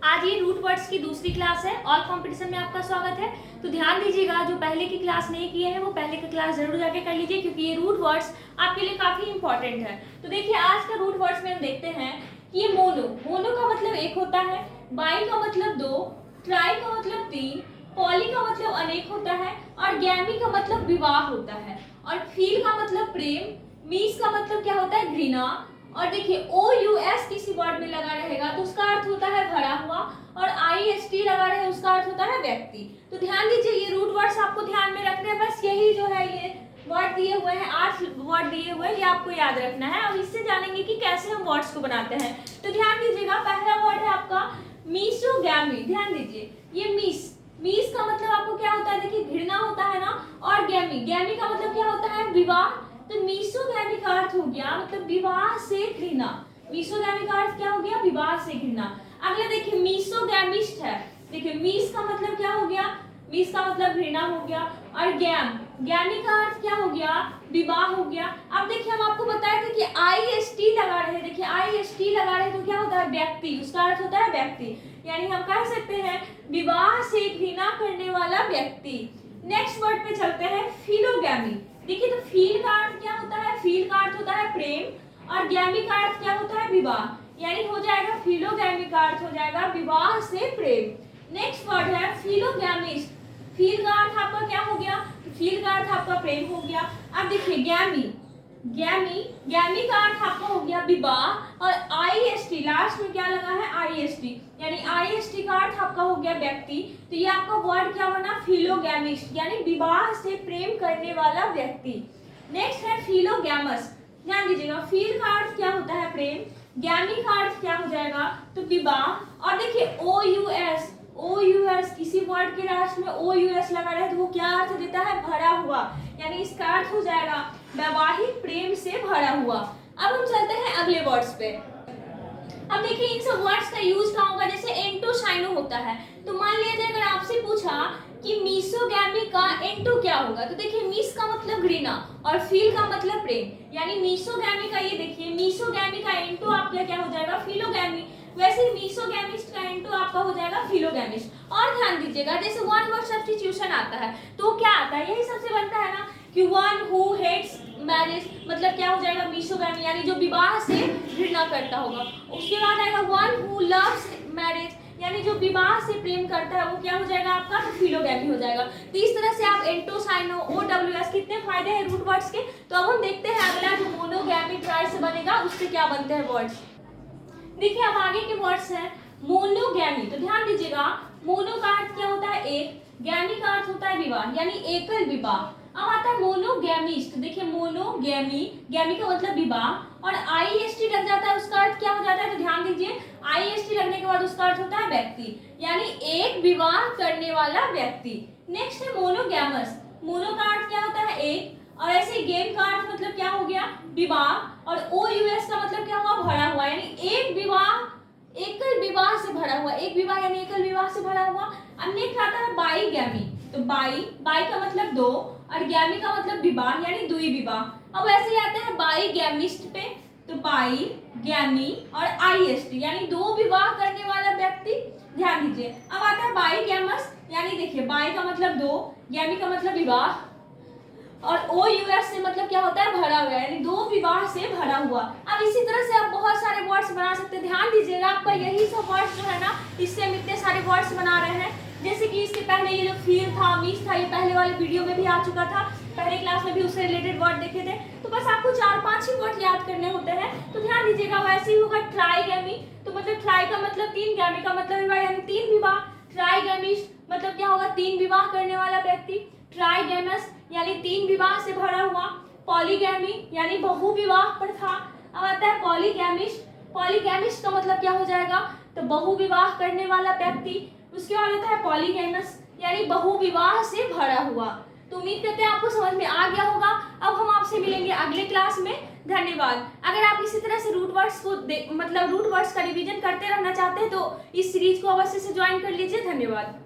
आज ये root words की दूसरी क्लास है। ऑल कंपटीशन में आपका स्वागत है। तो ध्यान दीजिएगा, जो पहले की क्लास नहीं किए हैं वो पहले की क्लास जरूर जाके कर लीजिए, क्योंकि ये रूट वर्ड्स आपके लिए काफी इंपॉर्टेंट है। तो देखिए, आज का रूट वर्ड्स में हम देखते हैं कि ये मोनो का मतलब एक होता है, बाई का मतलब दो, ट्राई का मतलब तीन, पॉली का मतलब अनेक होता है, और गैमी का मतलब विवाह होता है, और फील का मतलब प्रेम, मीस का मतलब क्या होता है, घृणा। और देखिए, ओ यू एस किसी वर्ड में लगा रहेगा तो उसका अर्थ होता है भरा हुआ, और आई एस टी लगा रहे उसका अर्थ होता है व्यक्ति। तो ध्यान दीजिए, ये रूट वर्ड्स आपको ध्यान में रखने हैं। बस यही जो है, ये वर्ड दिए हुए हैं, 8 वर्ड दिए हुए हैं, ये आपको याद रखना है। अब इससे जानेंगे कि कैसे हम वर्ड्स को बनाते हैं। तो ध्यान दीजिएगा, पहला वर्ड है आपका मीसोगैमी। ध्यान दीजिए, ये मीस का मतलब आपको क्या होता है, देखिए घृणा होता है ना, और गैमी का मतलब क्या होता है, विवाह। तो मीसोगैमी का अर्थ हो गया मतलब विवाह से घृणा। मीसोगैमी का अर्थ क्या हो गया, विवाह से घृणा। अगला देखिए, मीसोगैमिस्ट है। देखिए, मीस का मतलब क्या हो गया, मीस का मतलब घृणा हो गया, और गैमी का अर्थ क्या हो गया, विवाह हो गया। अब देखिए, हम आपको बताए थे कि आई एस टी लगा रहे हैं। देखिए, आई एस टी लगा रहे हैं तो क्या होता है, व्यक्ति, उसका अर्थ होता है व्यक्ति। यानी हम कह सकते हैं विवाह से घृणा करने वाला व्यक्ति। नेक्स्ट वर्ड पे चलते हैं, फिलोगैमी। देखिए, तो फील का अर्थ क्या होता है, फील का अर्थ होता है प्रेम, और गैमी का अर्थ क्या होता है, विवाह। यानी हो जाएगा फिलोगैमी का अर्थ हो जाएगा विवाह से प्रेम। नेक्स्ट वर्ड है फिलोगैमिस्ट। फील का अर्थ आपका क्या हो गया, फील का अर्थ आपका प्रेम हो गया। अब देखिए, गैमी का अर्थ आपका हो गया विवाह, और आई एस टी लास्ट में क्या लगा है, आई एस टी, यानी आई एस टी का अर्थ आपका हो गया व्यक्ति। तो ये आपका वर्ड क्या बना, फिलोगैमिस्ट, यानी विवाह से प्रेम करने वाला व्यक्ति। नेक्स्ट है फिलोगैमस। ध्यान दीजिएगा, फील का अर्थ क्या होता है, प्रेम, गैमी का अर्थ क्या हो जाएगा, तो विवाह। और देखिए, ओ यू एस किसी वर्ड के लास्ट में ओ यू एस लगा रहे तो वो क्या अर्थ देता है, भरा हुआ, यानी इसका अर्थ हो जाएगा वैवाहिक प्रेम से भरा हुआ। अब हम चलते हैं अगले वर्ड्स पे। अब देखिए, इन सब वर्ड्स का यूज कहाँ होगा, जैसे एंटो साइनो होता है। तो मान लीजिए अगर आपसे पूछा कि मीसोगैमी का एंटो क्या होगा, तो देखिए, मीस का मतलब घृणा और फील का मतलब प्रेम, यानी मीसोगैमी का, ये देखिए मीसोगैमी का एंटो आपका क्या हो जाएगा, फिलोगैमी। वैसे मीसोगैमिस्ट का एंटो आपका हो जाएगा फिलोगैमिस्ट। और ध्यान दीजिएगा, जैसे वन वर्ड सब्स्टिट्यूशन आता है तो क्या आता है, यही सबसे बनता है ना, कि वन हु हेट्स मैरिज मतलब क्या हो जाएगा, मीसोगैमी, यानी जो विवाह से घृणा करता होगा। उसके बाद आएगा वन हु लव्स मैरिज, यानी जो विवाह से प्रेम करता है वो क्या हो जाएगा आपका, फिलोगैमी हो जाएगा। तो इस तरह से आप एंटो साइनो ओ डब्ल्यू एस, कितने फायदे हैं रूट वर्ड्स के। तो अब हम देखते हैं अगला जो मोनोगैमी ट्राई से बनेगा उससे क्या बनते हैं वर्ड्स। देखिए, अब आगे के वर्ड्स हैं मोनोगैमी। तो ध्यान दीजिएगा, मोनो का अर्थ क्या होता है, एक, गैमी का अर्थ होता है विवाह, यानी एकल विवाह। अब आता है मोनोगैमिस्ट। देखिए, गैमी का मतलब विवाह, और आई एस टी लग जाता है, उसका अर्थ क्या हो जाता है, तो ध्यान दीजिए, आई एस टी लगने के बाद उसका अर्थ होता है व्यक्ति, यानी एक विवाह करने वाला व्यक्ति। नेक्स्ट है मोनोगैमस। मोनो का अर्थ क्या होता है, एक, और ऐसे गेम का अर्थ मतलब क्या हो गया, विवाह, और ओ यू एस का मतलब क्या हुआ, भरा हुआ, यानी एक विवाह, एकल विवाह से भरा हुआ, एक विवाह यानी एकल विवाह से भरा हुआ। अब नेक्स्ट आता है बाई गैमी। तो बाई का मतलब दो, और गैमी का मतलब विवाह, यानी दुई विवाह। अब ऐसे ही आते हैं बाई गैमिस्ट पे। तो बाई, गैमी और आई एस टी, यानी दो विवाह करने वाला व्यक्ति। ध्यान दीजिए, अब आता है बाई गैमस, यानी देखिए, बाई का मतलब दो, गैमी का मतलब विवाह, और ओ यू एस से मतलब क्या होता है, भरा हुआ, यानी दो विवाह से भरा हुआ। अब इसी तरह से आप बहुत सारे वर्ड्स बना सकते हैं। ध्यान दीजिएगा, आपका यही सब वर्ड्स जो है ना, इससे हम इतने सारे वर्ड्स बना रहे हैं। जैसे कि इसके पहले ये जो फील था, मीस था, ये पहले वाले वीडियो में भी आ चुका था, पहले क्लास में भी उससे रिलेटेड वर्ड देखे थे। तो बस आपको 4-5 ही वर्ड याद करने होते हैं। तो ध्यान दीजिएगा, वैसे ही होगा ट्राईगैमी। तो मतलब ट्राई का मतलब तीन, गैमी का मतलब विवाह, यानी तीन विवाह। ट्राईगैमिस्ट मतलब क्या होगा, तीन विवाह करने वाला व्यक्ति। ट्राईगैमस यानी तीन विवाह से भरा हुआ। पॉलीगैमी यानी बहु विवाह प्रथा। अब आता है पॉलीगैमिस्ट। पॉलीगैमिस्ट का मतलब क्या हो जाएगा, तो बहु विवाह करने वाला व्यक्ति। उसके बाद आता है पॉलीगैमस, यानी बहु विवाह से भरा हुआ। तो उम्मीद करते हैं आपको समझ में आ गया होगा। अब हम आपसे मिलेंगे अगले क्लास में। धन्यवाद। अगर आप इसी तरह से रूट वर्ड्स को रूट वर्ड्स का रिवीजन करते रहना चाहते हैं तो इस सीरीज को अवश्य से ज्वाइन कर लीजिए। धन्यवाद।